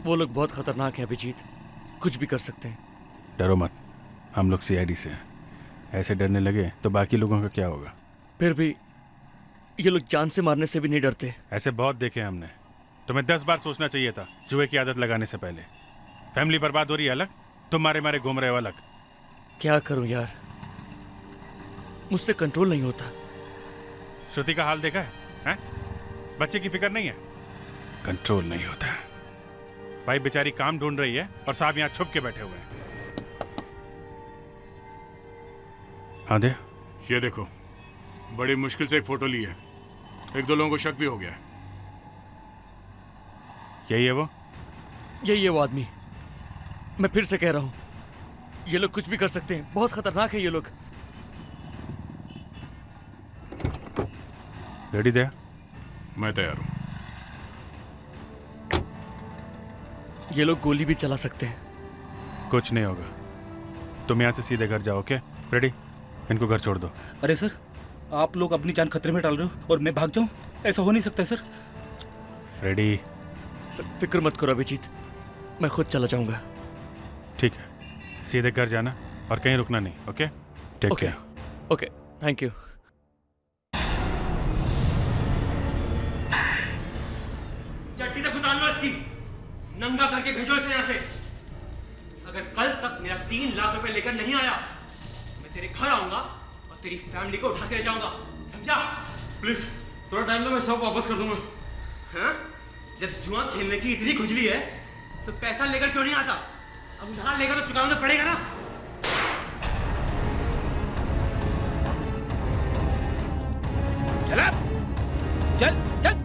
वो लोग बहुत खतरनाक हैं अभिजीत, कुछ भी कर सकते हैं। डरो मत, हम लोग सीआईडी से हैं। ऐसे डरने लगे तो बाकी लोगों का क्या होगा? फिर भी ये लोग जान से मारने से भी नहीं डरते। ऐसे बहुत देखे हमने। तुम्हें 10 बार सोचना चाहिए था जुए की आदत लगाने से पहले। फैमिली बर्बाद हो रही है अलग, तुम मारे मारे घूम रहे हो अलग। क्या करूं यार, मुझसे कंट्रोल नहीं होता। श्रुति का हाल देखा है? बच्चे की फिक्र नहीं है, कंट्रोल नहीं होता। भाई बेचारी काम ढूंढ रही है और साहब यहाँ छुप के बैठे हुए हैं। हाँ दे। ये देखो, बड़ी मुश्किल से एक फोटो ली है। एक दो लोगों को शक भी हो गया है। यही है वो? यही है वो आदमी। मैं फिर से कह रहा हूं, ये लोग कुछ भी कर सकते हैं, बहुत खतरनाक है ये लोग। रेडी दे? मैं तैयार हूं। ये लोग गोली भी चला सकते हैं। कुछ नहीं होगा, तुम यहाँ से सीधे घर जाओ। Okay ready? इनको घर छोड़ दो। अरे सर, आप लोग अपनी जान खतरे में डाल रहे हो और मैं भाग जाऊं? ऐसा हो नहीं सकता सर। रेडी? फिक्र मत करो अभिजीत, मैं खुद चला जाऊंगा। ठीक है, सीधे घर जाना और कहीं रुकना नहीं। Okay take care. Okay thank you. चट्टी तक उतार लो इसकी, नंगा करके भेजो इसे यहाँ से। अगर कल तक मेरा 3 लाख रुपए लेकर नहीं आया, मैं तेरे घर आऊंगा और तेरी फैमिली को उठा के ले जाऊंगा, समझा? प्लीज थोड़ा टाइम दो, मैं सब वापस कर दूंगा। हाँ? जब जुआ खेलने की इतनी खुजली है तो पैसा लेकर क्यों नहीं आता? अब उधार लेकर तो चुकाना पड़ेगा ना। चल चल चल।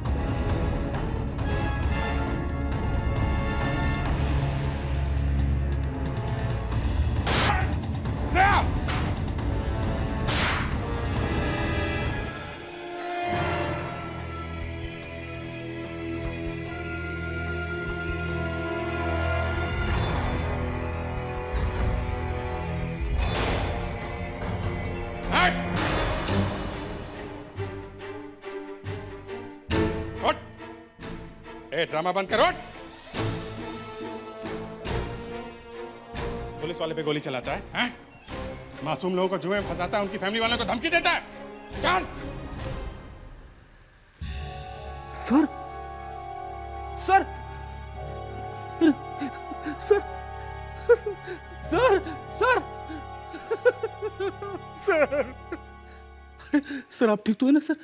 ड्रामा बंद करो। पुलिस वाले पे गोली चलाता है, हैं? मासूम लोगों को जुए में फंसाता है, उनकी फैमिली वालों को धमकी देता है। चल। Sir sir sir sir sir sir sir आप ठीक तो है ना सर?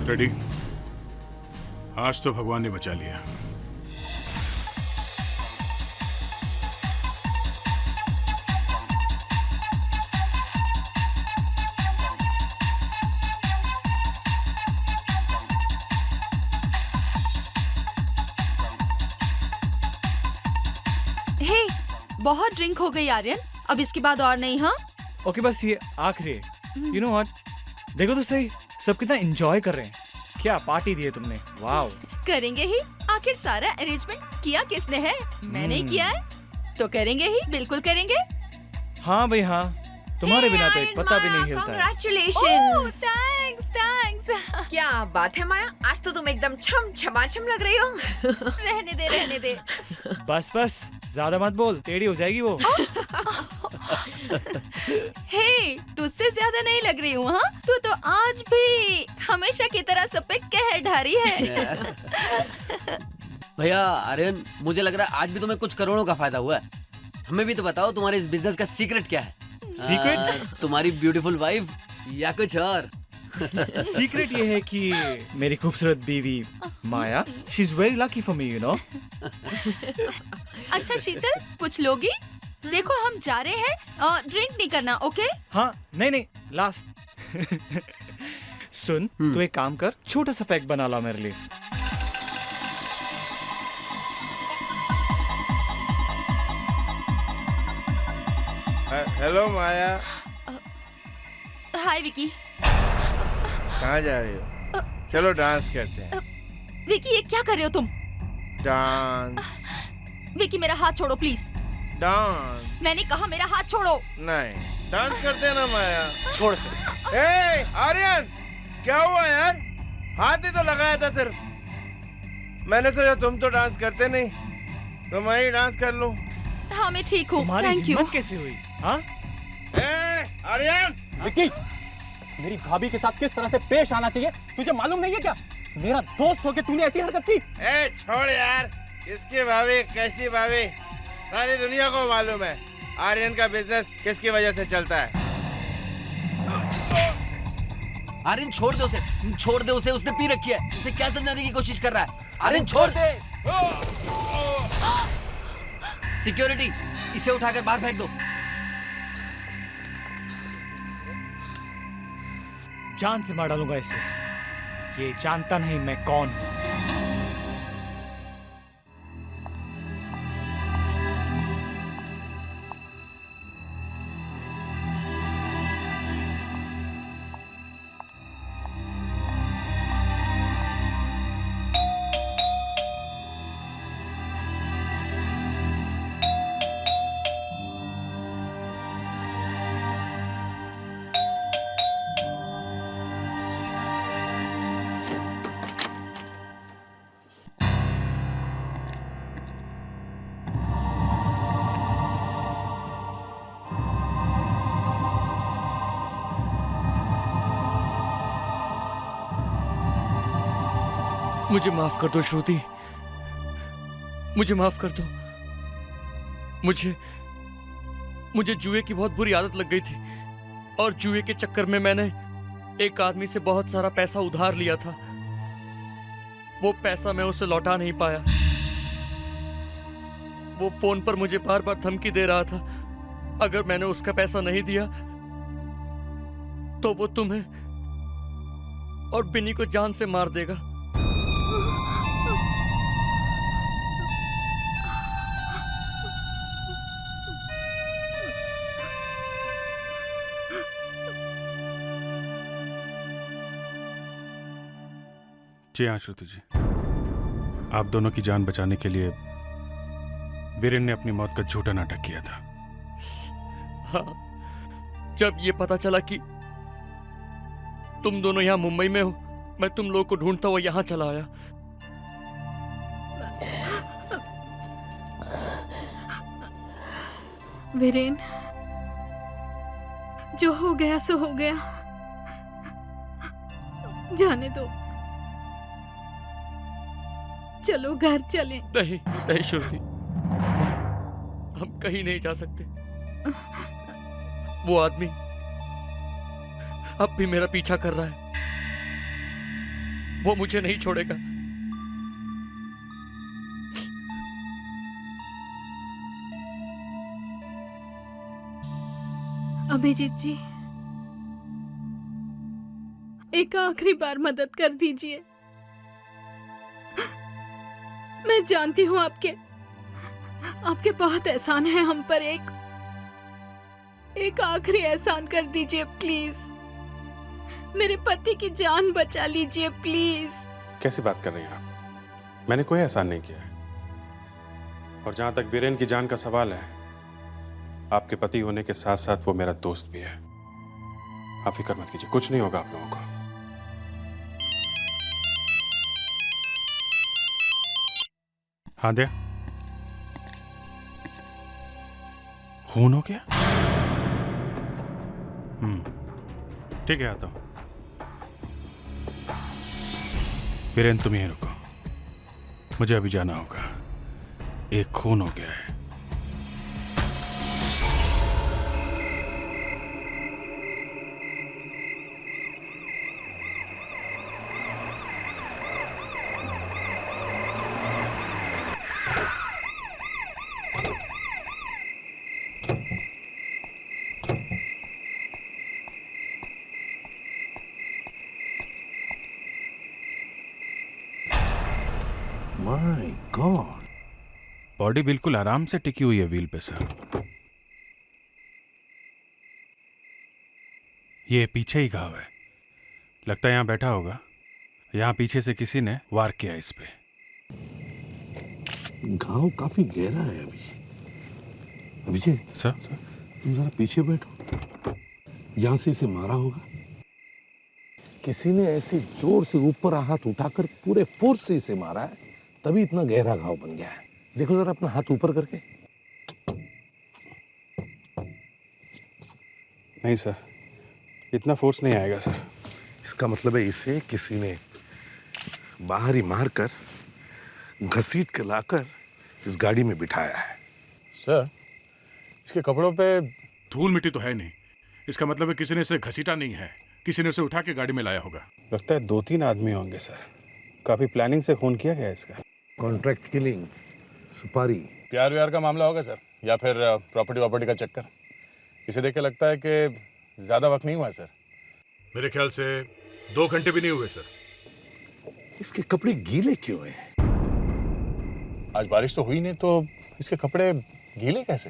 रेडी? आज तो भगवान ने बचा लिया। हे, बहुत ड्रिंक हो गई आर्यन, अब इसके बाद और नहीं। हाँ ओके, बस ये आखिरी है। यू नो व्हाट, देखो तो सही, सब कितना एंजॉय कर रहे हैं। क्या पार्टी दी है तुमने, वाओ। करेंगे ही, आखिर सारा अरेंजमेंट किया किसने है? मैंने ही किया है, तो करेंगे ही, बिल्कुल करेंगे। हाँ भाई हाँ, तुम्हारे बिना तो एक पत्ता भी नहीं हिलता है। Congratulations! Thanks thanks. क्या बात है माया, आज तो तुम एकदम छम छमाछम लग रही हो। रहने दे रहने दे। बस बस, ज्यादा मत बोल, टेढ़ी हो जाएगी वो। हे, तुझसे ज्यादा नहीं लग रही हूँ। हाँ, तू तो आज भी हमेशा की तरह सब पे कहर ढारी है। भैया आर्यन, मुझे लग रहा है आज भी तुम्हें कुछ करोड़ों का फायदा हुआ है। हमें भी तो बताओ, तुम्हारे इस बिजनेस का सीक्रेट क्या है? सीक्रेट? तुम्हारी ब्यूटीफुल वाइफ या कुछ और? सीक्रेट ये है कि मेरी खूबसूरत बीवी Maya, she is very lucky for me, you know. अच्छा शीतल, कुछ लोगी? देखो हम जा रहे हैं, ड्रिंक नहीं करना, ओके? हाँ नहीं नहीं, लास्ट। सुन, तू एक काम कर, छोटा सा पैक बना ला मेरे लिए। हेलो माया। हाय विकी। कहाँ जा रही हो? चलो डांस करते हैं। विकी, ये क्या कर रहे हो तुम? डांस विकी मेरा हाथ छोड़ो प्लीज। डांस मैंने कहा मेरा हाथ छोड़ो। नहीं, डांस करते ना माया। छोड़ से। ए आर्यन, क्या हुआ यार? हाथ ही तो लगाया था सिर्फ। मैंने सोचा तुम तो डांस करते नहीं, तो मैं ही डांस कर लूं। हाँ मैं ठीक हूँ, तुम्हारी थैंक यू। हिम्मत कैसे हुई? हाँ ए आर्यन, विक्की, मेरी भाभी के साथ किस तरह से पेश आना चाहिए तुझे मालूम नहीं है क्या? मेरा दोस्त होके तूने ऐसी हरकत की। ए छोड़ यार, किसकी भाभी कैसी भाभी सारी दुनिया को मालूम है। आर्यन का बिजनेस किसकी वजह से चलता है। आर्यन छोड़ दे उसे, छोड़ दे उसे, उसने पी रखी है। उसे क्या समझाने की कोशिश कर रहा है? आर्यन छोड़ दे। सिक्योरिटी, इसे उठाकर बाहर फेंक दो। जान से मार डालूंगा इसे। ये जानता नहीं मैं कौन हूं। मुझे माफ कर दो श्रुति, मुझे माफ कर दो। मुझे जुए की बहुत बुरी आदत लग गई थी और जुए के चक्कर में मैंने एक आदमी से बहुत सारा पैसा उधार लिया था। वो पैसा मैं उसे लौटा नहीं पाया। वो फोन पर मुझे बार बार धमकी दे रहा था, अगर मैंने उसका पैसा नहीं दिया तो वो तुम्हें और बिनी को जान से मार देगा। जी हाँ श्रुति जी, आप दोनों की जान बचाने के लिए वीरेन ने अपनी मौत का झूठा नाटक किया था। हाँ, जब ये पता चला कि तुम दोनों यहाँ मुंबई में हो, मैं तुम लोगों को ढूंढता हुआ यहाँ चला आया। वीरेन, जो हो गया सो हो गया, जाने दो। चलो घर चलें। नहीं नहीं श्रुति, हम कहीं नहीं जा सकते। वो आदमी अब भी मेरा पीछा कर रहा है। वो मुझे नहीं छोड़ेगा। अभिजीत जी, एक आखिरी बार मदद कर दीजिए। मैं जानती हूँ आपके बहुत एहसान है हम पर। एक आखिरी एहसान कर दीजिए प्लीज। मेरे पति की जान बचा लीजिए प्लीज। कैसी बात कर रही हैं आप? मैंने कोई एहसान नहीं किया है। और जहां तक वीरेन की जान का सवाल है, आपके पति होने के साथ साथ वो मेरा दोस्त भी है। आप फिक्र मत कीजिए, कुछ नहीं होगा आप लोगों को। हाँ दे, खून हो गया? ठीक है, आता हूं। वीरेन तुम यहीं रुको, मुझे अभी जाना होगा। एक खून हो गया है। माय गॉड, बॉडी बिल्कुल आराम से टिकी हुई है व्हील पे सर। ये पीछे ही घाव है, लगता है यहां बैठा होगा। यहां पीछे से किसी ने वार किया इस पे। घाव काफी गहरा है अभिजीत। अभिजीत सर तुम जरा पीछे बैठो। यहां से इसे मारा होगा, किसी ने ऐसे जोर से ऊपर हाथ उठाकर पूरे फोर्स से इसे मारा है, तभी इतना गहरा घाव बन गया है। देखो जरा अपना हाथ ऊपर करके। नहीं सर, इतना फोर्स नहीं आएगा सर। इसका मतलब है इसे किसी ने बाहर ही मारकर घसीट के लाकर इस गाड़ी में बिठाया है। सर, इसके कपड़ों पे धूल मिट्टी तो है नहीं, इसका मतलब है किसी ने इसे घसीटा नहीं है, किसी ने उसे उठा के गाड़ी में लाया होगा। लगता है 2-3 आदमी होंगे सर। काफी प्लानिंग से खून किया गया इसका। कॉन्ट्रैक्ट किलिंग, सुपारी, प्यार व्यार का मामला होगा सर, या फिर प्रॉपर्टी का चक्कर। इसे देख के लगता है कि ज्यादा वक्त नहीं हुआ सर। मेरे ख्याल से 2 घंटे भी नहीं हुए सर। इसके कपड़े गीले क्यों हैं? आज बारिश तो हुई नहीं, तो इसके कपड़े गीले कैसे?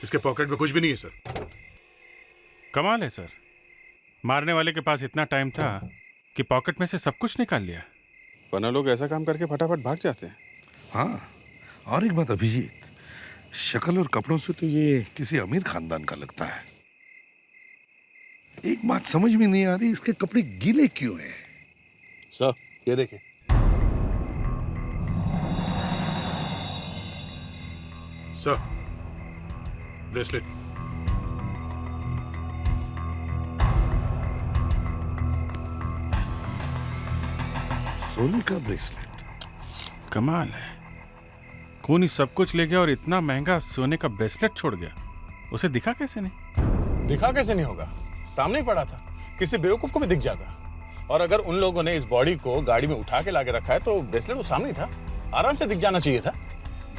इसके पॉकेट में कुछ भी नहीं है सर। कमाल है सर, मारने वाले के पास इतना टाइम था कि पॉकेट में से सब कुछ निकाल लिया। वरना लोग ऐसा काम करके फटाफट भाग जाते हैं। हाँ, और एक बात अभिजीत, शक्ल और कपड़ों से तो ये किसी अमीर खानदान का लगता है। एक बात समझ में नहीं आ रही, इसके कपड़े गीले क्यों हैं? सर ये देखिए, सर ब्रेसलेट। सोने का ब्रेसलेट। कमाल है, खून ही सब कुछ ले गया और इतना महंगा सोने का ब्रेसलेट छोड़ गया। उसे दिखा कैसे नहीं? दिखा कैसे नहीं होगा, सामने ही पड़ा था, किसी बेवकूफ को भी दिख जाता। और अगर उन लोगों ने इस बॉडी को गाड़ी में उठा के लाके रखा है तो ब्रेसलेट तो सामने ही था, आराम से दिख जाना चाहिए था।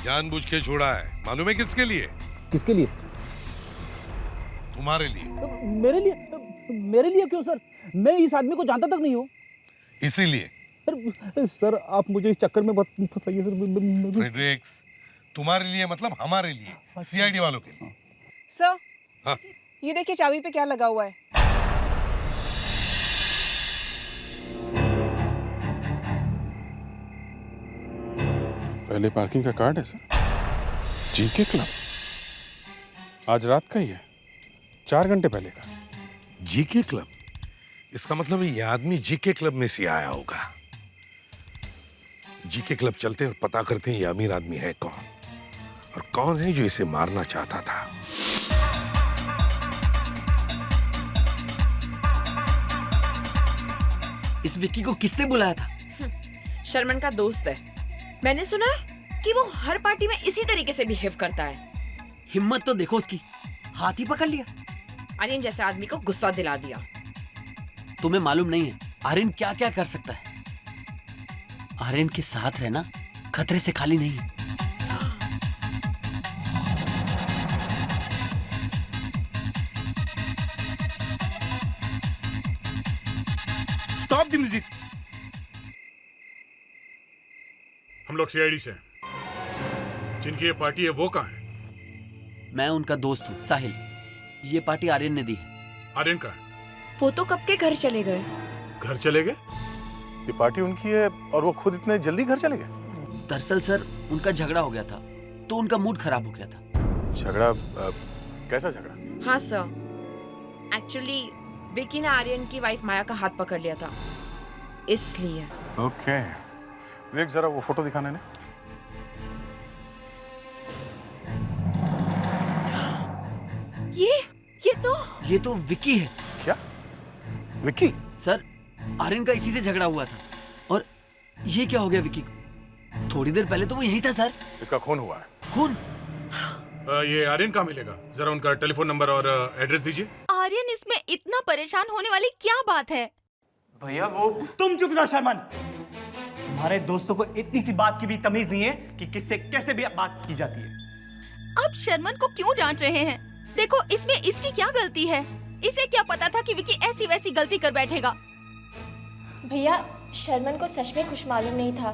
जानबूझ के छोड़ा है, मालूम है किसके लिए? किसके लिए? तुम्हारे लिए। मेरे लिए? मेरे लिए क्यों सर? मैं इस आदमी को जानता तक नहीं हूँ। इसीलिए। सर आप मुझे इस चक्कर में मत फंसाइए सर। फ्रेडरिक्स, तुम्हारे लिए मतलब हमारे लिए, सीआईडी वालों के लिए। सर, हाँ? ये देखिए चाबी पे क्या लगा हुआ है। पहले पार्किंग का कार्ड है सर। जीके क्लब, आज रात का ही है, 4 घंटे पहले का। GK club? इसका मतलब ये आदमी जीके क्लब में से आया होगा। जीके क्लब चलते हैं और पता करते हैं ये अमीर आदमी है कौन, और कौन है जो इसे मारना चाहता था। इस विक्की को किसने बुलाया था? शर्मन का दोस्त है। मैंने सुना है कि वो हर पार्टी में इसी तरीके से बिहेव करता है। हिम्मत तो देखो उसकी, हाथ ही पकड़ लिया। आर्यन जैसे आदमी को गुस्सा दिला दिया। तुम्हें मालूम नहीं है आर्यन क्या क्या कर सकता है। आर्यन के साथ रहना खतरे से खाली नहीं है। स्टॉप दिमजीत। हम लोग सीआईडी से हैं। जिनकी ये पार्टी है वो कहाँ है? मैं उनका दोस्त हूँ साहिल। ये पार्टी आर्यन ने दी है। आर्यन कहाँ है? वो तो कब के घर चले गए। घर चले गए? ये पार्टी उनकी है और वो खुद इतने जल्दी घर चले गए? दरअसल सर उनका झगड़ा हो गया था तो उनका मूड खराब हो गया था। झगड़ा? कैसा झगड़ा? हाँ सर, एक्चुअली विकी ने आर्यन की वाइफ माया का हाथ पकड़ लिया था, इसलिए। ओके, देख जरा वो फोटो दिखाने ने। ये तो विक्की है। क्या? विक्की? सर आर्यन का इसी से झगड़ा हुआ था और ये क्या हो गया विक्की को? थोड़ी देर पहले तो वो यही था सर। इसका खून हुआ है। खून? ये आर्यन कहाँ मिलेगा? जरा उनका टेलीफोन नंबर और एड्रेस दीजिए। आर्यन इसमें इतना परेशान होने वाली क्या बात है? भैया वो तुम चुप रहो शर्मन। तुम्हारे दोस्तों को इतनी सी बात की भी तमीज नहीं है कि किससे कैसे भी बात की जाती है। आप शर्मन को क्यों डांट रहे हैं? देखो इसमें इसकी क्या गलती है? इसे क्या पता था कि विकी ऐसी वैसी गलती कर बैठेगा? भैया शर्मन को सच में कुछ मालूम नहीं था।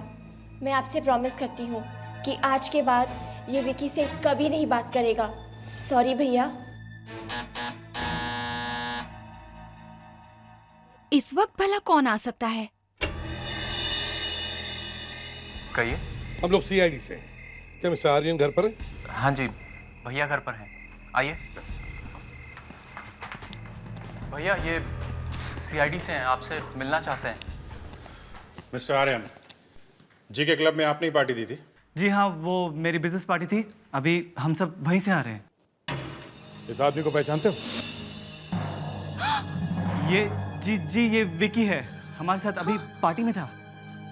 मैं आपसे प्रॉमिस करती हूँ कि आज के बाद ये विकी से कभी नहीं बात करेगा। सॉरी भैया। इस वक्त भला कौन आ सकता है? कहिए। हम लोग सीआईडी से हैं। क्या मिस्टर आर्यन घर पर है? हाँ जी, भैया घर पर हैं। आइए। भैया ये सीआईडी से हैं, आपसे मिलना चाहते हैं। मिस्टर आर्यन, जी के क्लब में आपने ही पार्टी दी थी? जी हाँ, वो मेरी बिजनेस पार्टी थी। अभी हम सब वहीं से आ रहे हैं। इस आदमी को पहचानते हो? जी ये विकी है, हमारे साथ अभी पार्टी में था।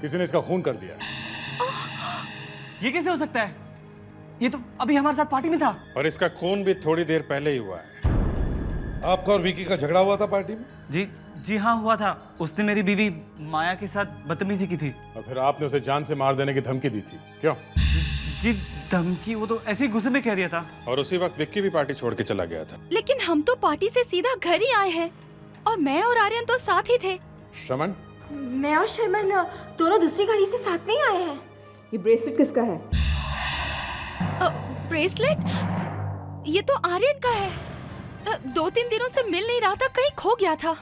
किसी ने इसका खून कर दिया। ये कैसे हो सकता है? ये तो अभी हमारे साथ पार्टी में था। और इसका खून भी थोड़ी देर पहले ही हुआ है। आपका और विकी का झगड़ा हुआ था पार्टी में? जी हाँ, हुआ था। उसने मेरी बीवी माया के साथ बदतमीजी की थी। और फिर आपने उसे जान से मार देने की धमकी दी थी, क्यों? जी धमकी? वो तो ऐसे ही गुस्से में कह दिया था। और उसी वक्त विक्की भी पार्टी छोड़ के चला गया था। लेकिन हम तो पार्टी से सीधा घर ही आए हैं और मैं और आर्यन तो साथ ही थे। श्रमण? मैं और शर्मन दोनों दूसरी गाड़ी से साथ में ही आए हैं। ये ब्रेसलेट किसका है? ब्रेसलेट? ये तो आर्यन का है। 2-3 दिनों से मिल नहीं रहा था, कहीं खो गया था।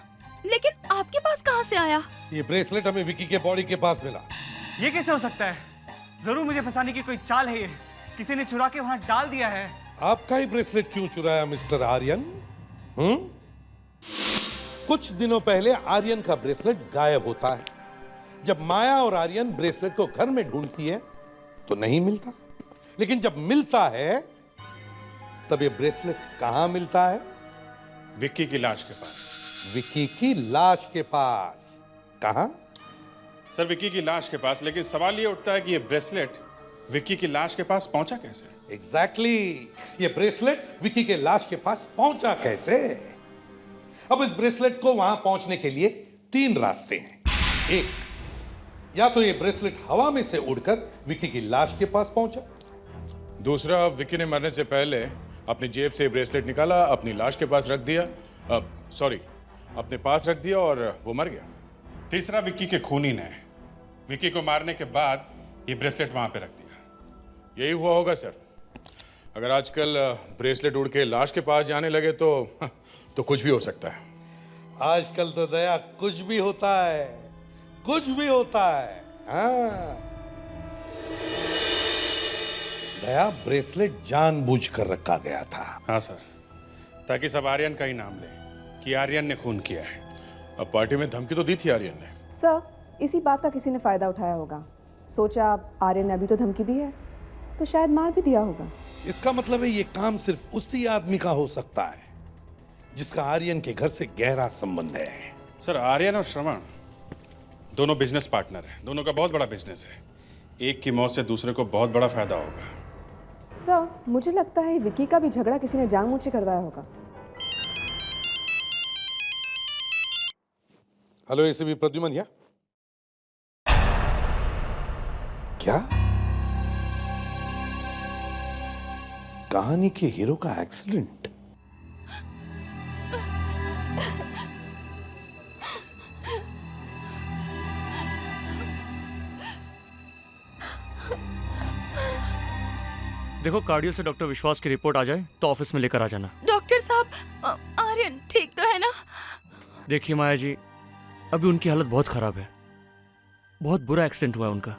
लेकिन आपके पास कहाँ से आया? ये ब्रेसलेट हमें विकी के बॉडी के पास मिला। ये कैसे हो सकता है? जरूर मुझे फंसाने की कोई चाल है। ये किसी ने चुरा के वहाँ डाल दिया है। आपका ही ब्रेसलेट क्यों चुराया मिस्टर आर्यन? कुछ दिनों पहले आर्यन का ब्रेसलेट गायब होता है। जब माया और आर्यन ब्रेसलेट को घर में ढूंढती है तो नहीं मिलता, लेकिन जब मिलता है तब ये ब्रेसलेट कहां मिलता है? विक्की की लाश के पास। विक्की की लाश के पास? कहां? सर, विक्की की लाश के पास। लेकिन सवाल ये उठता है कि ये ब्रेसलेट विक्की की लाश के पास पहुंचा कैसे? एग्जैक्टली, ये ब्रेसलेट विक्की के लाश के पास पहुंचा कैसे? अब इस ब्रेसलेट को वहां पहुंचने के लिए 3 रास्ते हैं। एक, या तो ये ब्रेसलेट हवा में से उड़कर विक्की की लाश के पास पहुंचा। दूसरा, विक्की ने मरने से पहले अपनी जेब से ब्रेसलेट निकाला, अपनी लाश के पास रख दिया, अपने पास रख दिया और वो मर गया। तीसरा, विक्की के खूनी ने विक्की को मारने के बाद ये ब्रेसलेट वहां पे रख दिया। यही हुआ होगा सर। अगर आजकल ब्रेसलेट उड़ के लाश के पास जाने लगे तो कुछ भी हो सकता है। आजकल तो दया कुछ भी होता है, कुछ भी होता है। हाँ, दया ब्रेसलेट जानबूझकर रखा गया था। हाँ सर, ताकि सब आर्यन का ही नाम ले कि आर्यन ने खून किया है। अब पार्टी में धमकी तो दी थी आर्यन ने। सर, इसी बात का किसी ने फायदा उठाया होगा। सोचा आर्यन ने अभी तो धमकी दी है तो शायद मार भी दिया होगा। इसका मतलब है ये काम सिर्फ उसी आदमी का हो सकता है जिसका आर्यन के घर से गहरा संबंध है। सर, आर्यन और श्रवण दोनों बिजनेस पार्टनर हैं। दोनों का बहुत बड़ा बिजनेस है। एक की मौत से दूसरे को बहुत बड़ा फायदा होगा। सर, मुझे लगता है विकी का भी झगड़ा किसी ने जानबूझ के करवाया होगा। हेलो, एसीपी प्रद्युमन या? क्या? कहानी के हीरो का एक्सीडेंट? देखो, कार्डियो से डॉक्टर विश्वास की रिपोर्ट आ जाए तो ऑफिस में लेकर आ जाना। डॉक्टर साहब, आर्यन ठीक तो है ना? देखिए माया जी, अभी उनकी हालत बहुत खराब है। बहुत बुरा एक्सीडेंट हुआ है उनका।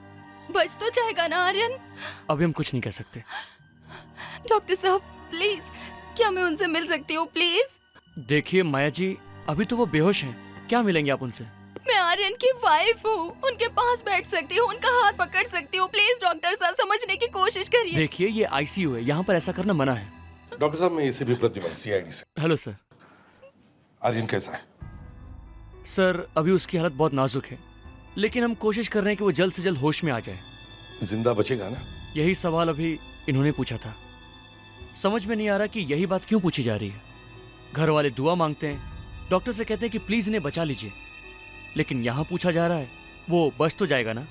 बच तो जाएगा ना आर्यन? अभी हम कुछ नहीं कह सकते। डॉक्टर साहब प्लीज, क्या मैं उनसे मिल सकती हूँ प्लीज? देखिए माया जी, अभी तो वो बेहोश हैं। क्या मिलेंगे आप उनसे? मैं आर्यन की वाइफ हूँ, उनके पास बैठ सकती हूँ, उनका हाथ पकड़ सकती हूँ। प्लीज डॉक्टर साहब समझने की कोशिश करिए। देखिए, ये आईसीयू है, यहाँ पर ऐसा करना मना है। डॉक्टर साहब, मैं एसीपी प्रद्युमन, सीआईडी से। Hello sir. आर्यन कैसा है? सर, अभी उसकी हालत बहुत नाजुक है, लेकिन हम कोशिश कर रहे हैं कि वो जल्द से जल्द होश में आ जाए। जिंदा बचेगा ना? यही सवाल अभी इन्होंने पूछा था। समझ में नहीं आ रहा कि यही बात क्यों पूछी जा रही है। घर वाले दुआ मांगते हैं, डॉक्टर से कहते हैं कि प्लीज इन्हें बचा लीजिए, लेकिन यहाँ पूछा जा रहा है वो बच तो जाएगा ना?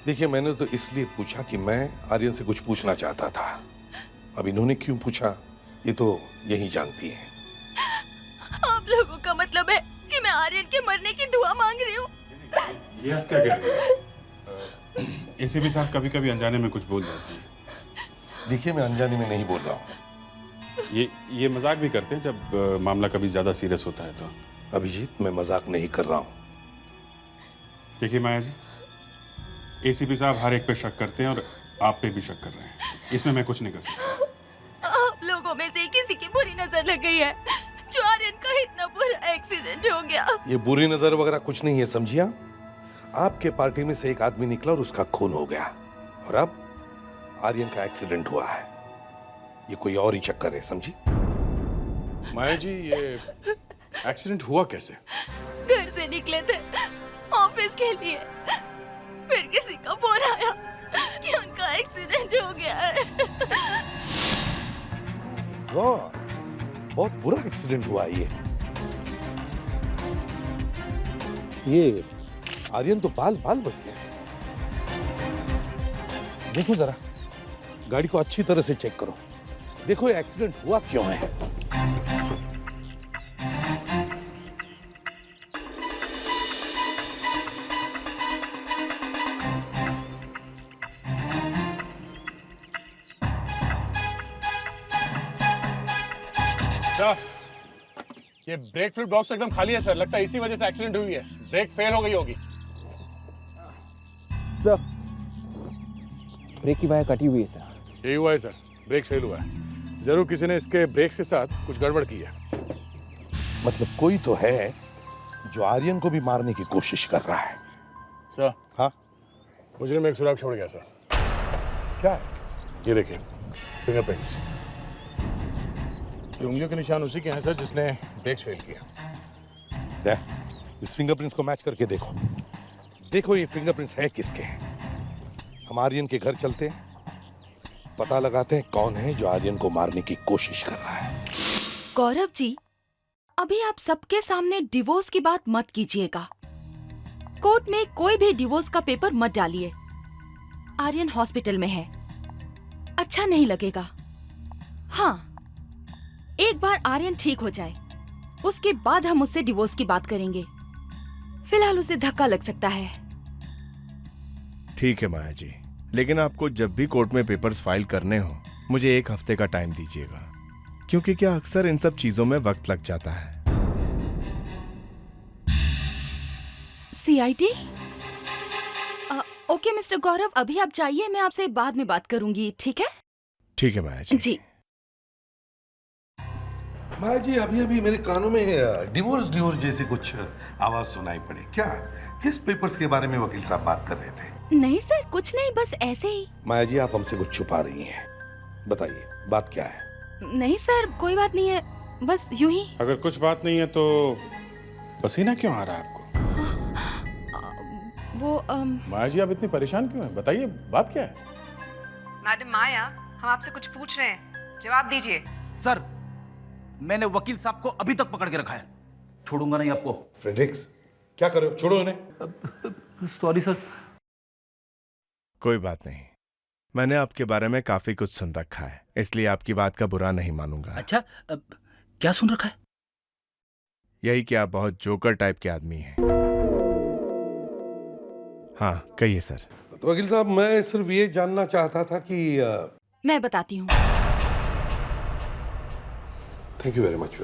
देखिए, मैंने तो इसलिए पूछा कि मैं आर्यन से कुछ पूछना चाहता था। अब इन्होंने क्यों पूछा ये तो यही जानती है। आप लोगों का मतलब है कि मैं आर्यन के मरने की दुआ मांग रही हूँ? ये आप क्या कह रहे हैं? एसीपी साहब कभी कभी अनजाने में कुछ बोल जाती है। देखिए, मैं अनजाने में नहीं बोल रहा हूँ। ये मजाक भी करते हैं जब मामला कभी ज्यादा सीरियस होता है तो। अभिजीत, मैं मजाक नहीं कर रहा हूँ। देखिए माया जी, एसीपी साहब हर एक पे शक करते हैं और आप पे भी शक कर रहे हैं। इसमें मैं कुछ नहीं कर सकता। आप लोगों में से किसी की बुरी नजर लग गई है जो आर्यन का इतना बुरा एक्सीडेंट हो गया। ये बुरी नजर वगैरह कुछ नहीं है, समझिए आपके पार्टी में से एक आदमी निकला और उसका खून हो गया, और अब आर्यन का एक्सीडेंट हुआ है। ये कोई और ही चक्कर है, समझी? माया जी, ये एक्सीडेंट हुआ कैसे? घर से निकले थे ऑफिस के लिए, फिर किसी का फोन आया कि उनका एक्सीडेंट हो गया है। वाह, बहुत बुरा एक्सीडेंट हुआ ये आर्यन तो बाल बाल बच गया। देखो जरा, गाड़ी को अच्छी तरह से चेक करो, देखो ये एक्सीडेंट हुआ क्यों है। ये ब्रेक फ्लूइड बॉक्स एकदम खाली है सर, लगता है इसी वजह से एक्सीडेंट हुई है। ब्रेक फेल हो गई होगी। सर, ब्रेक की वायर कटी हुई है सर। यही हुआ है सर, ब्रेक फेल हुआ है। जरूर किसी ने इसके ब्रेक्स के साथ कुछ गड़बड़ की है। मतलब कोई तो है जो आर्यन को भी मारने की कोशिश कर रहा है। सर, हाँ, मुजरिम एक सुराग छोड़ गया सर। क्या है? ये देखिए, फिंगरप्रिंट्स। उंगलियों के निशान उसी के हैं सर जिसने ब्रेक्स फेल किया। इस फिंगरप्रिंट्स को मैच करके देखो, देखो ये फिंगरप्रिंट्स है किसके हैं। हम आर्यन के घर चलते हैं, पता लगाते हैं कौन है जो आर्यन को मारने की कोशिश कर रहा है। गौरव जी, अभी आप सबके सामने डिवोर्स की बात मत कीजिएगा। कोर्ट में कोई भी डिवोर्स का पेपर मत डालिए। आर्यन हॉस्पिटल में है, अच्छा नहीं लगेगा। हाँ, एक बार आर्यन ठीक हो जाए उसके बाद हम उससे डिवोर्स की बात करेंगे। फिलहाल उसे धक्का लग सकता है। ठीक है माया जी, लेकिन आपको जब भी कोर्ट में पेपर्स फाइल करने हो मुझे 1 हफ्ते का टाइम दीजिएगा, क्योंकि क्या अक्सर इन सब चीजों में वक्त लग जाता है। CID? ओके मिस्टर गौरव, अभी आप जाइए, मैं आपसे बाद में बात करूंगी, ठीक है? ठीक है माया जी। जी। माया जी, अभी अभी मेरे कानों में डिवोर्स जैसी कुछ आवाज सुनाई पड़ी। क्या, किस पेपर्स के बारे में वकील साहब बात कर रहे थे? नहीं सर, कुछ नहीं, बस ऐसे ही। माया जी, आप हमसे कुछ छुपा रही हैं, बताइए बात क्या है? नहीं सर, कोई बात नहीं है, बस यूं ही। अगर कुछ बात नहीं है तो पसीना क्यों आ रहा है आपको? वो माया जी, आप इतनी परेशान क्यों हैं? बताइए बात क्या है? मैडम माया, हम आपसे कुछ पूछ रहे हैं, जवाब दीजिए। सर, मैंने वकील साहब को अभी तक पकड़ के रखा है, छोड़ूंगा नहीं आपको। फ्रेडरिक्स, क्या कर रहे हो? छोड़ो इन्हें। Sorry sir. कोई बात नहीं, मैंने आपके बारे में काफी कुछ सुन रखा है, इसलिए आपकी बात का बुरा नहीं मानूंगा। अच्छा, क्या सुन रखा है? यही कि आप बहुत जोकर टाइप के आदमी हैं। हाँ, कहिए सर। तो वकील साहब, मैं सिर्फ ये जानना चाहता था कि मैं बताती हूँ। Thank you very much.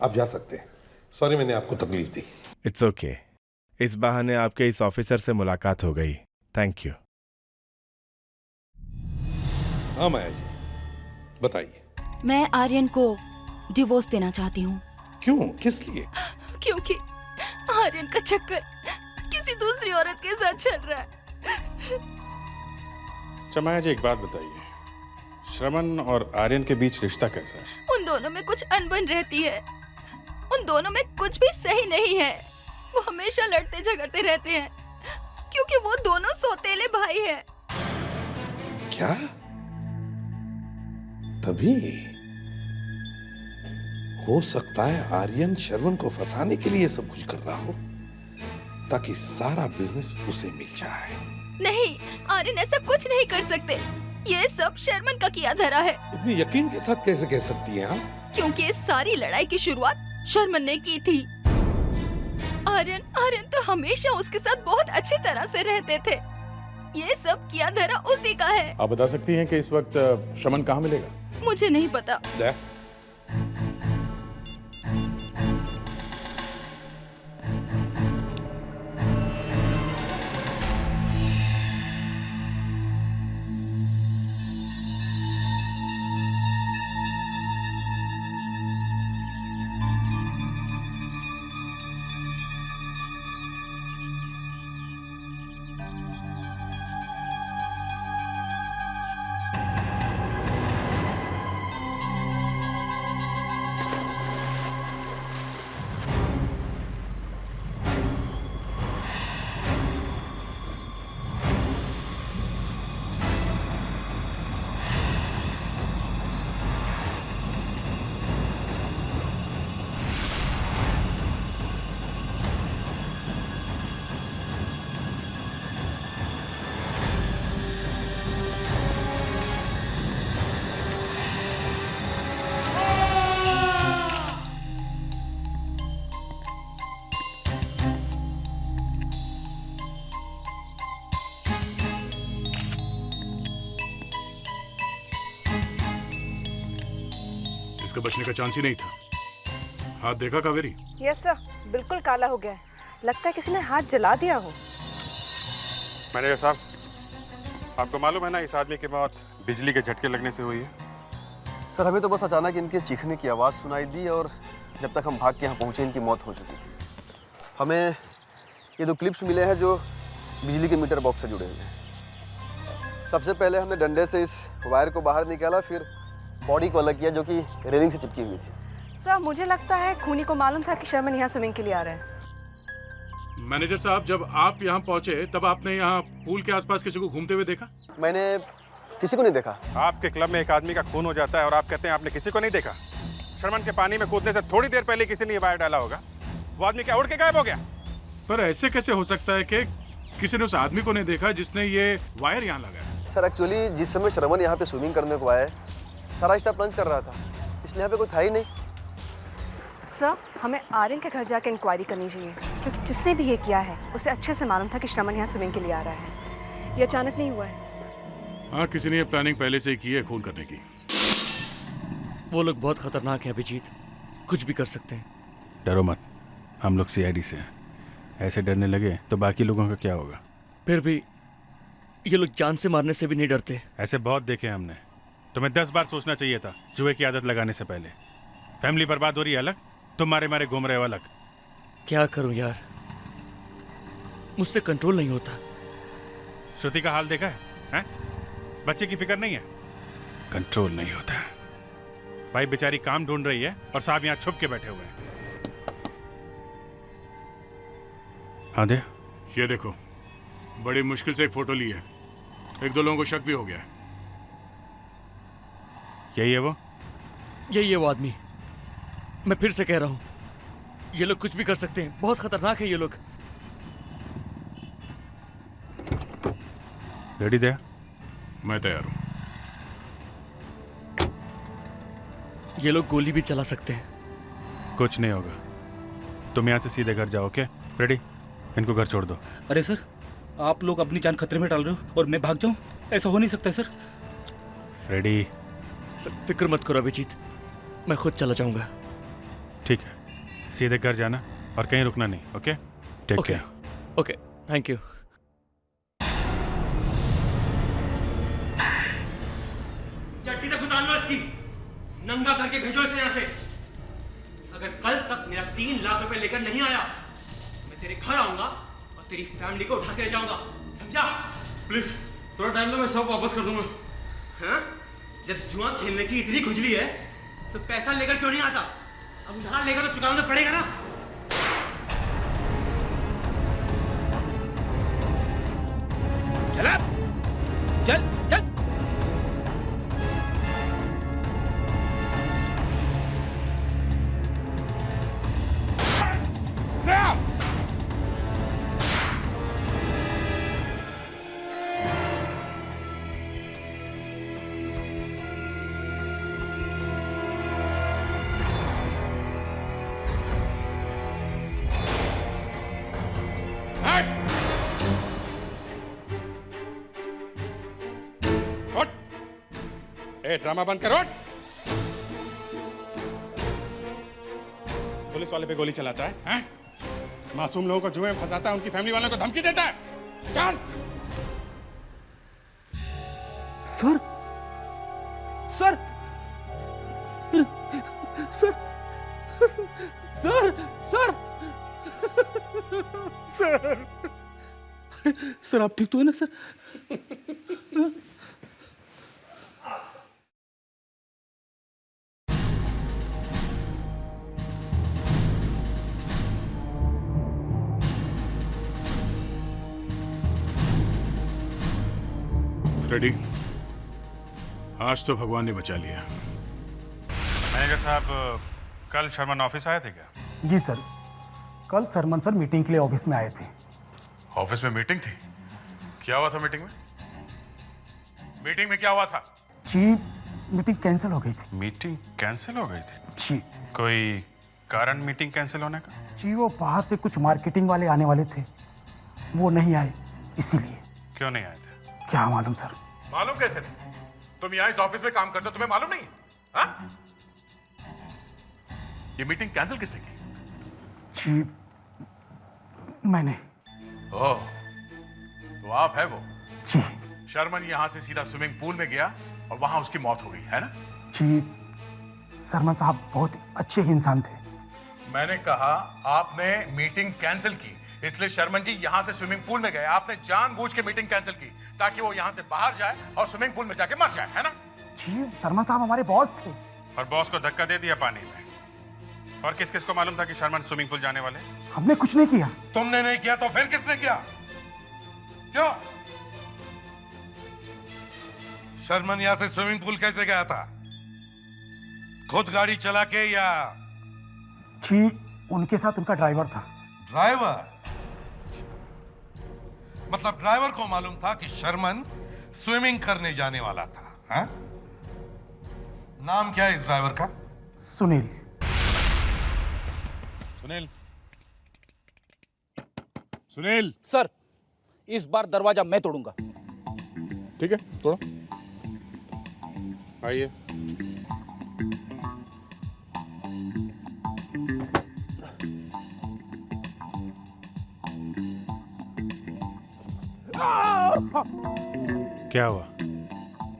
आप जा सकते हैं। सॉरी मैंने आपको तकलीफ दी। It's okay. इस बहाने आपके इस ऑफिसर से मुलाकात हो गई। Thank you. हाँ माया जी, बताइए। मैं आर्यन को डिवोर्स देना चाहती हूँ। क्यों, किस लिए? क्योंकि आर्यन का चक्कर किसी दूसरी औरत के साथ चल रहा है। माया जी, एक बात बताइए, श्रवण और आर्यन के बीच रिश्ता कैसा है? उन दोनों में कुछ अनबन रहती है, उन दोनों में कुछ भी सही नहीं है। वो हमेशा लड़ते झगड़ते रहते हैं क्योंकि वो दोनों सौतेले भाई हैं। क्या? तभी हो सकता है आर्यन श्रवण को फंसाने के लिए सब कुछ कर रहा हो ताकि सारा बिजनेस उसे मिल जाए। नहीं, आर्यन ऐसा कुछ नहीं कर सकते। ये सब शर्मन का किया धरा है। इतनी यकीन के साथ कैसे कह सकती हैं आप? क्योंकि इस सारी लड़ाई की शुरुआत शर्मन ने की थी। आर्यन तो हमेशा उसके साथ बहुत अच्छी तरह से रहते थे। ये सब किया धरा उसी का है। आप बता सकती हैं कि इस वक्त शमन कहाँ मिलेगा? मुझे नहीं पता। इसका बचने का चांस ही नहीं था। हाथ देखा कावेरी? यस सर, बिल्कुल काला हो गया है। लगता है किसी ने हाथ जला दिया हो। मैनेजर साहब, आपको मालूम है ना इस आदमी की मौत बिजली के झटके लगने से हुई है? सर हमें तो बस अचानक इनके चीखने की आवाज़ सुनाई दी और जब तक हम भाग के यहाँ पहुँचे इनकी मौत हो चुकी थी। हमें ये 2 क्लिप्स मिले हैं जो बिजली के मीटर बॉक्स से जुड़े हुए हैं। सबसे पहले हमने डंडे से इस वायर को बाहर निकाला, फिर बॉडी को अलग किया जो कि रेलिंग से चिपकी हुई थी। सर मुझे लगता है खूनी को मालूम था कि शर्मन यहाँ स्विमिंग के लिए आ रहा है। मैनेजर साहब, जब आप यहाँ पहुंचे तब आपने यहाँ पूल के आसपास किसी को घूमते हुए देखा? मैंने किसी को नहीं देखा। आपके क्लब में एक आदमी का खून हो जाता है और आप कहते हैं आपने किसी को नहीं देखा? शर्मन के पानी में कूदने से थोड़ी देर पहले किसी ने ये वायर डाला होगा। वो आदमी क्या उड़ के गायब हो गया? पर ऐसे कैसे हो सकता है कि किसी ने उस आदमी को नहीं देखा जिसने ये वायर यहाँ लगाया? सर एक्चुअली जिस समय शर्मन यहाँ पे स्विमिंग करने को आया, सारा स्टाफ लंच कर रहा था, इसलिए यहाँ पे कोई था ही नहीं। सर हमें आर्यन के घर जाकर इंक्वायरी करनी चाहिए, क्योंकि जिसने भी ये किया है उसे अच्छे से मालूम था कि शर्मन यहाँ स्विमिंग के लिए आ रहा है। ये अचानक नहीं हुआ है। हाँ, किसी ने ये प्लानिंग पहले से ही की है खून करने की। वो लोग बहुत खतरनाक हैं अभिजीत, कुछ भी कर सकते हैं। डरो मत, हम लोग CID से हैं। ऐसे डरने लगे तो बाकी लोगों का क्या होगा? फिर भी ये लोग जान से मारने से भी नहीं डरते। ऐसे बहुत देखे हमने। तुम्हें 10 बार सोचना चाहिए था जुए की आदत लगाने से पहले। फैमिली बर्बाद हो रही है अलग, तुम मारे मारे घूम रहे हो अलग। क्या करूं यार, मुझसे कंट्रोल नहीं होता। श्रुति का हाल देखा है? बच्चे की फिक्र नहीं है, कंट्रोल नहीं होता। भाई बेचारी काम ढूंढ रही है और साहब यहाँ छुप के बैठे हुए हैं। हाँ दे, ये देखो, बड़ी मुश्किल से एक फोटो ली है। 1-2 लोगों को शक भी हो गया है। यही है वो? यही है वो आदमी। मैं फिर से कह रहा हूं, ये लोग कुछ भी कर सकते हैं, बहुत खतरनाक है ये लोग। रेडी दे? मैं तैयार हूं। ये लोग गोली भी चला सकते हैं। कुछ नहीं होगा, तुम यहाँ से सीधे घर जाओ। ओके फ्रेडी, इनको घर छोड़ दो। अरे सर, आप लोग अपनी जान खतरे में डाल रहे हो और मैं भाग जाऊं? ऐसा हो नहीं सकता सर। फ्रेडी, फिक्र मत करो अभिजीत, मैं खुद चला जाऊंगा। ठीक है, सीधे घर जाना और कहीं रुकना नहीं। Okay, take care. Okay, thank you. चट्टी तक उतार लो इसकी, नंगा करके भेजो इसे यहाँ से। अगर कल तक मेरा 3 लाख रुपए लेकर नहीं आया, मैं तेरे घर आऊंगा और तेरी फैमिली को उठा के ले जाऊंगा, समझा? प्लीज थोड़ा टाइम दो, मैं सब वापस कर दूंगा। हाँ? जब जुआ खेलने की इतनी खुजली है तो पैसा लेकर क्यों नहीं आता? अब उधार लेकर तो चुकाना पड़ेगा ना। चल चल चल। ड्रामा बंद करो। पुलिस वाले पे गोली चलाता है, हैं? मासूम लोगों को जुए में फंसाता है, उनकी फैमिली वालों को धमकी देता है। चल। Sir sir sir sir sir sir sir आप ठीक तो है ना सर? फ्रेडी, आज तो भगवान ने बचा लिया। मैनेजर साहब, कल शर्मन ऑफिस आए थे क्या? जी सर, कल शर्मन सर मीटिंग के लिए ऑफिस में आए थे। ऑफिस में मीटिंग थी? क्या हुआ था मीटिंग में? मीटिंग में क्या हुआ था? जी, मीटिंग कैंसिल हो गई थी। मीटिंग कैंसिल हो गई थी? जी। कोई कारण मीटिंग कैंसिल होने का? जी, वो बाहर से कुछ मार्केटिंग वाले आने वाले थे, वो नहीं आए, इसीलिए। क्यों नहीं आए थे? क्या मालूम सर। मालूम कैसे नहीं? तुम यहाँ इस ऑफिस में काम करते हो, तुम्हें मालूम नहीं? हाँ? ये मीटिंग कैंसिल किसने की? जी मैंने। ओह, तो आप है वो? जी। शर्मन यहां से सीधा स्विमिंग पूल में गया और वहां उसकी मौत हो गई, है ना? जी शर्मा साहब बहुत अच्छे इंसान थे। मैंने कहा आपने मीटिंग कैंसिल की, इसलिए शर्मन जी यहां से स्विमिंग पूल में गए। आपने जानबूझ के मीटिंग कैंसिल की ताकि वो यहां से बाहर जाए और स्विमिंग पूल में जाके मर जाए, है ना? जी शर्मा साहब हमारे बॉस थे। और बॉस को धक्का दे दिया पानी में। और किस किस को मालूम था कि शर्मन स्विमिंग पूल जाने वाले? हमने कुछ नहीं किया। तुमने नहीं किया तो फिर किसने किया? क्यों? शर्मन यहाँ से स्विमिंग पूल कैसे गया था? खुद गाड़ी चला के या? जी उनके साथ उनका ड्राइवर था। ड्राइवर? मतलब ड्राइवर को मालूम था कि शर्मन स्विमिंग करने जाने वाला था, हाँ? नाम क्या है इस ड्राइवर का? सुनील। सुनील, सुनील। सर इस बार दरवाजा मैं तोड़ूंगा। ठीक है, तोड़ो। आइए। क्या हुआ?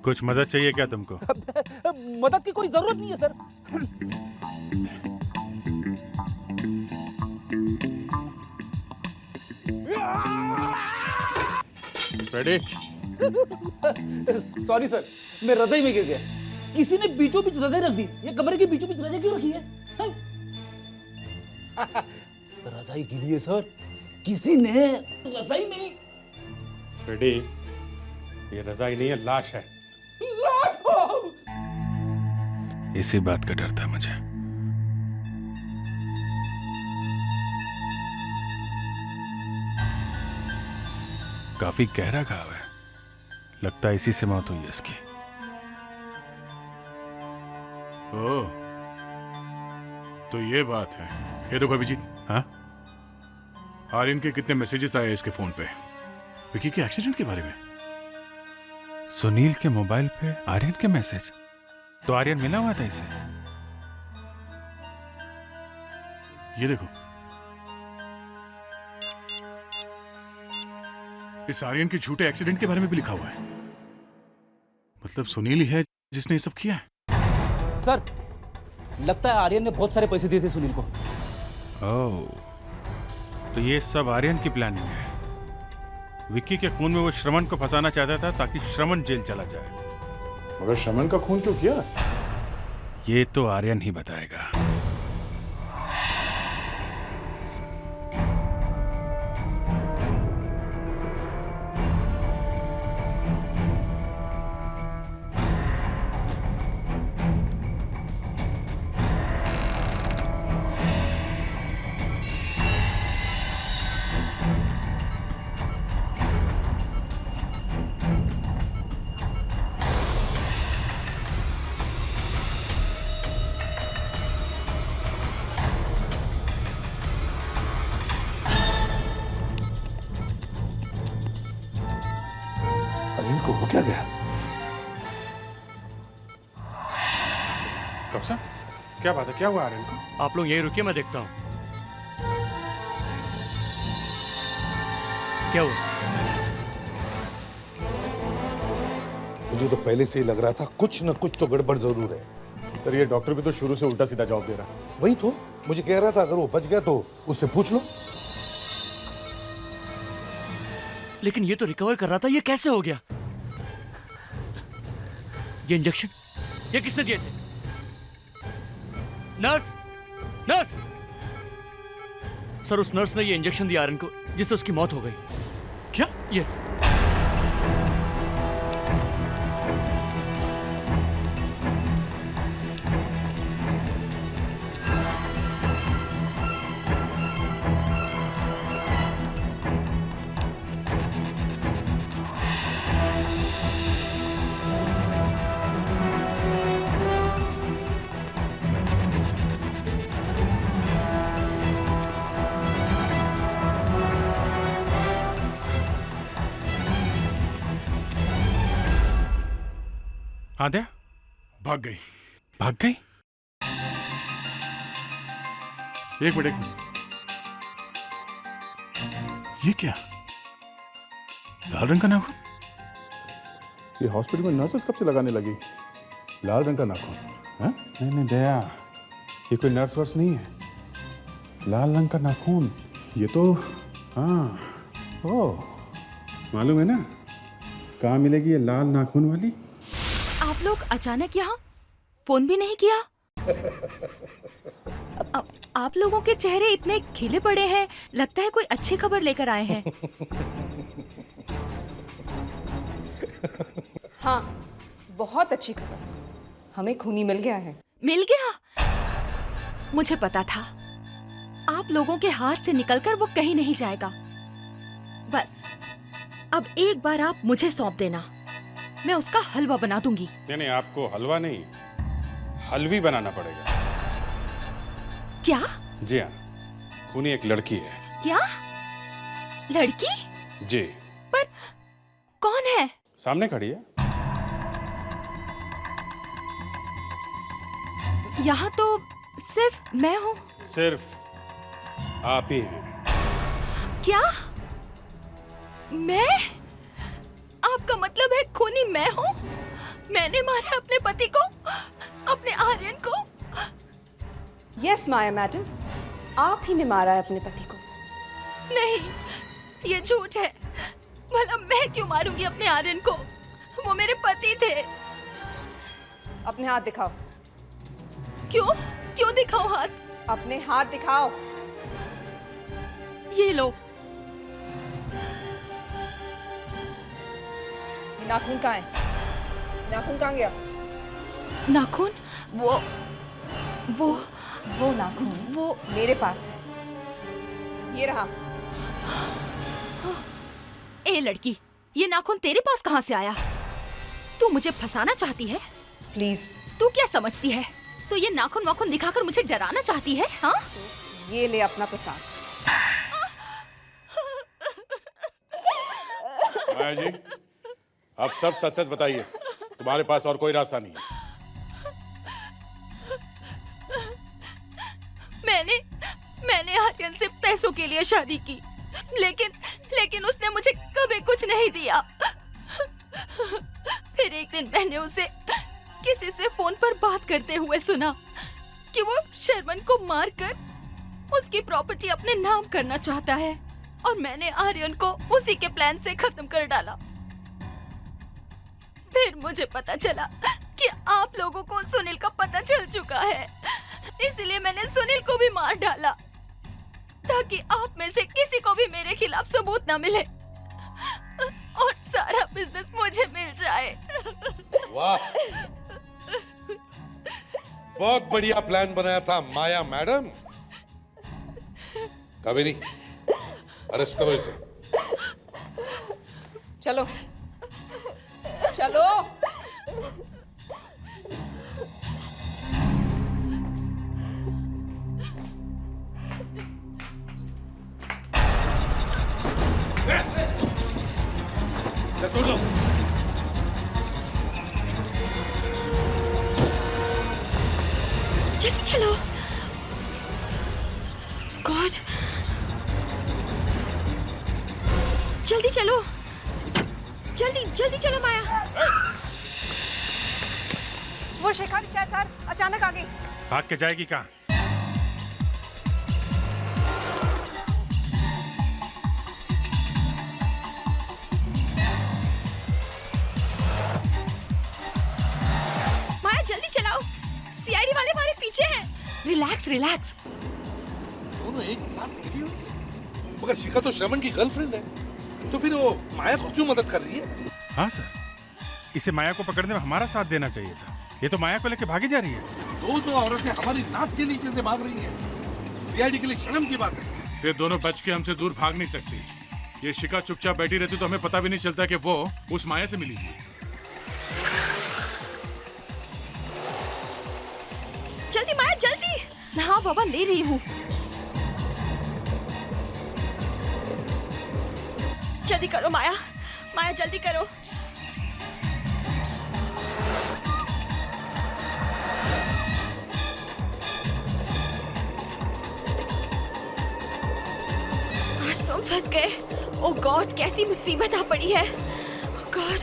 कुछ मदद चाहिए क्या तुमको? मदद की कोई जरूरत नहीं है सर। रेडी? सॉरी सर, मैं रजाई में गिर गया। किसी ने बीचों बीच रजाई रख दी। ये कमरे के बीचों बीच रजाई क्यों रखी है? रजाई गिरी है सर, किसी ने रजाई में। रेडी? ये रजाई नहीं है, लाश है। लाश हो! इसी बात का डर था मुझे। काफी गहरा घाव है, लगता है इसी से मौत हुई है इसकी। ओह, तो ये बात है। ये देखो अभिजीत। हाँ? आर्यन के कितने मैसेजेस आए इसके फोन पे विकी के एक्सीडेंट के बारे में। सुनील के मोबाइल पे आर्यन के मैसेज? तो आर्यन मिला हुआ था इसे। ये देखो, इस आर्यन के झूठे एक्सीडेंट के बारे में भी लिखा हुआ है। मतलब सुनील ही है जिसने ये सब किया है। सर लगता है आर्यन ने बहुत सारे पैसे दिए थे सुनील को। ओह, तो ये सब आर्यन की प्लानिंग है। विक्की के खून में वो श्रवण को फंसाना चाहता था ताकि श्रवण जेल चला जाए। मगर श्रवण का खून क्यों किया? ये तो आर्यन ही बताएगा। इनको हो क्या गया? डॉक्टर साहब, क्या बात है? क्या हुआ आर्यन को? आप लोग यहीं रुकिए, मैं देखता हूँ क्या हुआ। मुझे तो पहले से ही लग रहा था कुछ न कुछ तो गड़बड़ जरूर है। सर ये डॉक्टर भी तो शुरू से उल्टा सीधा जवाब दे रहा है। वही तो मुझे कह रहा था, अगर वो बच गया तो उससे पूछ लो। लेकिन ये तो रिकवर कर रहा था, ये कैसे हो गया? ये इंजेक्शन ये किसने दिया इसे? Nurse, nurse! सर उस नर्स ने ये इंजेक्शन दिया आर्यन को जिससे उसकी मौत हो गई। क्या? यस। आद्या भाग गई। भाग गई? एक मिनट ये क्या? लाल रंग का नाखून? ये हॉस्पिटल में नर्सेस कब से लगाने लगी लाल रंग का नाखून? हाँ? नहीं दया, ये कोई नर्स वर्स नहीं है। लाल रंग का नाखून ये तो, हाँ, ओह, मालूम है ना कहाँ मिलेगी ये लाल नाखून वाली? आप लोग अचानक यहाँ फोन भी नहीं किया? आप लोगों के चेहरे इतने खिले पड़े हैं, लगता है कोई अच्छी खबर लेकर आए हैं। हाँ, बहुत अच्छी खबर, हमें खूनी मिल गया है। मिल गया? मुझे पता था आप लोगों के हाथ से निकलकर वो कहीं नहीं जाएगा। बस अब एक बार आप मुझे सौंप देना, मैं उसका हलवा बना दूंगी। नहीं, आपको हलवा नहीं, हलवी बनाना पड़ेगा। क्या? जी हाँ, खूनी एक लड़की है। क्या? लड़की? जी। पर कौन है? सामने खड़ी है। यहाँ तो सिर्फ मैं हूँ। सिर्फ आप ही हैं। क्या? मैं? आपका मतलब है खूनी मैं हूँ? मैंने मारा अपने पति को, अपने आर्यन को? यस माया मैडम, आप ही ने मारा है अपने पति को। नहीं, ये झूठ है। भला मैं क्यों मारूंगी अपने आर्यन को? वो मेरे पति थे। अपने हाथ दिखाओ। क्यों? क्यों दिखाओ हाथ? अपने हाथ दिखाओ। ये लो। नाखून कहाँ है? नाखून कहाँ गया? नाखून? वो नाखून वो मेरे पास है। ये रहा। ए लड़की, ये नाखून तेरे पास कहाँ से आया? तू मुझे फंसाना चाहती है? प्लीज। तू क्या समझती है? तो ये नाखून वाखून दिखाकर मुझे डराना चाहती है? हाँ? तो ये ले अपना प्रसाद। माया जी, आप सब सच सच बताइए, तुम्हारे पास और कोई रास्ता नहीं है। मैंने आर्यन से पैसों के लिए शादी की, लेकिन उसने मुझे कभी कुछ नहीं दिया। फिर एक दिन मैंने उसे किसी से फोन पर बात करते हुए सुना कि वो शर्मन को मारकर उसकी प्रॉपर्टी अपने नाम करना चाहता है, और मैंने आर्यन को उसी के प्लान से खत्म कर डाला। फिर मुझे पता चला कि आप लोगों को सुनील का पता चल चुका है, इसलिए मैंने सुनील को भी मार डाला ताकि आप में से किसी को भी मेरे खिलाफ सबूत ना मिले और सारा बिजनेस मुझे मिल जाए। वाह, बहुत बढ़िया प्लान बनाया था माया मैडम। कावेरी, अरेस्ट करो इसे। चलो चलो। जल्दी चलो। गॉड, जल्दी चलो, जल्दी चलो माया। वो शिखा सर अचानक आ गई। भाग के जाएगी कहाँ? माया जल्दी चलाओ, सीआईडी वाले हमारे पीछे हैं। Relax relax. दोनों एक साथ मिली हो, मगर शिखा तो श्रवण की गर्लफ्रेंड है, तो फिर वो माया को क्यों मदद कर रही है? हाँ सर, इसे माया को पकड़ने में हमारा साथ देना चाहिए था। ये तो माया को लेके भागी जा रही है। दो औरतें हमारी नाक के नीचे से भाग रही हैं। सीआईडी के लिए शर्म की बात है। से दोनों बच के हमसे दूर भाग नहीं सकती। ये शिखा चुपचाप बैठी रहती तो हमें पता भी नहीं चलता कि वो उस माया से मिली थी। जल्दी माया जल्दी। हाँ बाबा, ले रही हूँ। जल्दी करो माया, माया जल्दी करो। फंस गए। ओ गॉड, कैसी मुसीबत आ पड़ी है। ओ गॉड।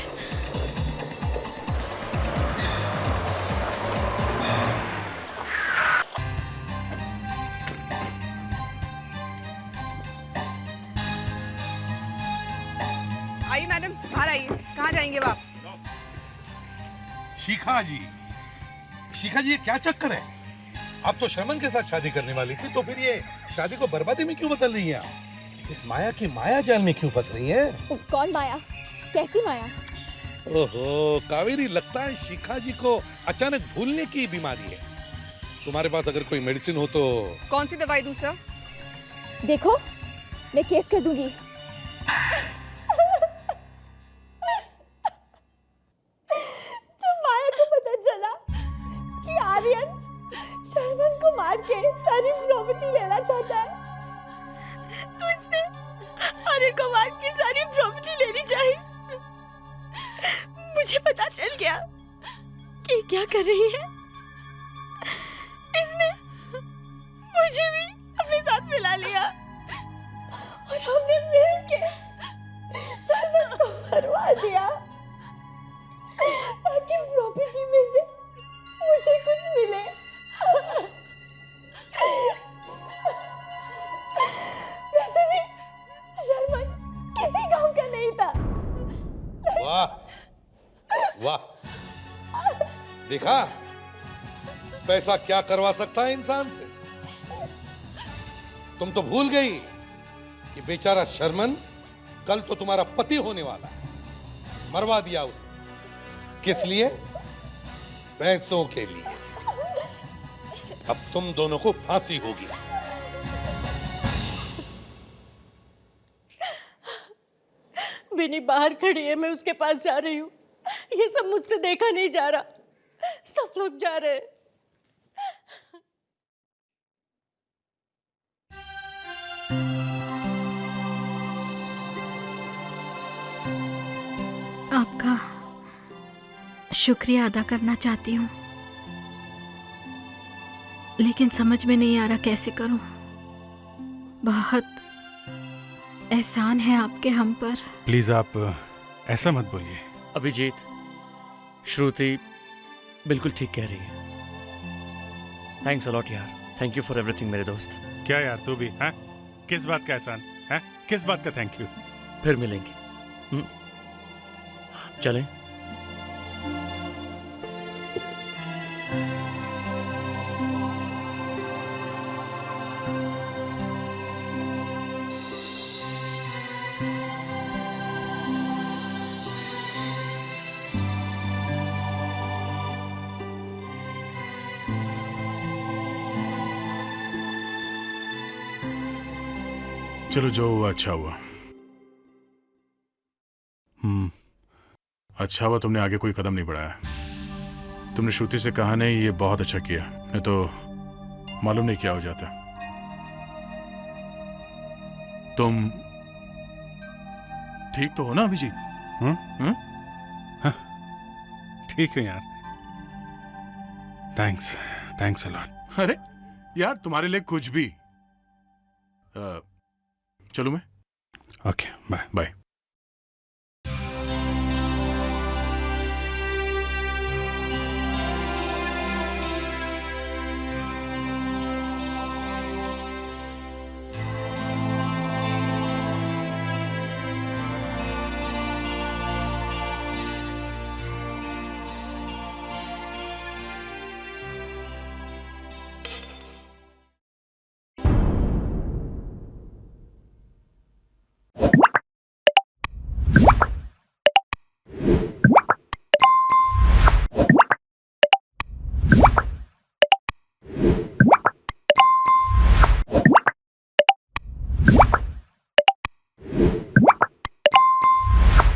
आइए मैडम, बाहर आइए। कहाँ जाएंगे वो आप? शिखा जी, शिखा जी, ये क्या चक्कर है? आप तो शर्मन के साथ शादी करने वाली थी, तो फिर ये शादी को बर्बादी में क्यों बदल रही हैं आप? इस माया की माया जाल में क्यों फंस रही हैं? कौन माया? कैसी माया? ओहो कावेरी, लगता है शिखा जी को अचानक भूलने की बीमारी है। तुम्हारे पास अगर कोई मेडिसिन हो तो। कौन सी दवाई दूं सर? देखो, मैं केस कर दूंगी। जब माया को पता चला कि आर्यन शर्मन को मार के सारी प्रॉपर्टी लेना चाहता है, तो इसने आर्यन को मार के सारी प्रॉपर्टी लेनी चाहिए। मुझे पता चल गया कि क्या कर रही है। इसने मुझे भी अपने साथ मिला लिया और हमने मिलके शर्मन को मरवा दिया ताकि प्रॉपर्टी में से मुझे कुछ मिले। वैसे भी शर्मन किसी काम का नहीं था। वाह वाह, देखा पैसा क्या करवा सकता है इंसान से। तुम तो भूल गई कि बेचारा शर्मन कल तो तुम्हारा पति होने वाला है। मरवा दिया उसे। किस लिए? पैसों के लिए। अब तुम दोनों को फांसी होगी। विनी बाहर खड़ी है, मैं उसके पास जा रही हूँ। ये सब मुझसे देखा नहीं जा रहा, सब लोग जा रहे हैं। आपका शुक्रिया अदा करना चाहती हूँ, लेकिन समझ में नहीं आ रहा कैसे करूँ। बहुत एहसान है आपके हम पर। प्लीज आप ऐसा मत बोलिए। अभिजीत, श्रुति बिल्कुल ठीक कह रही है। थैंक्स अ लॉट यार। थैंक यू फॉर एवरीथिंग मेरे दोस्त। क्या यार तू भी, हैं? किस बात का एहसान है? किस बात का थैंक यू? फिर मिलेंगे। चलें? चलो जो हुआ अच्छा हुआ। अच्छा हुआ तुमने आगे कोई कदम नहीं बढ़ाया। तुमने श्रुति से कहा नहीं, ये बहुत अच्छा किया, नहीं तो मालूम नहीं क्या हो जाता। तुम ठीक तो हो ना अभिजीत? ठीक है यार। Thanks, thanks a lot. अरे यार तुम्हारे लिए कुछ भी। चलो मैं। Okay bye. बाय।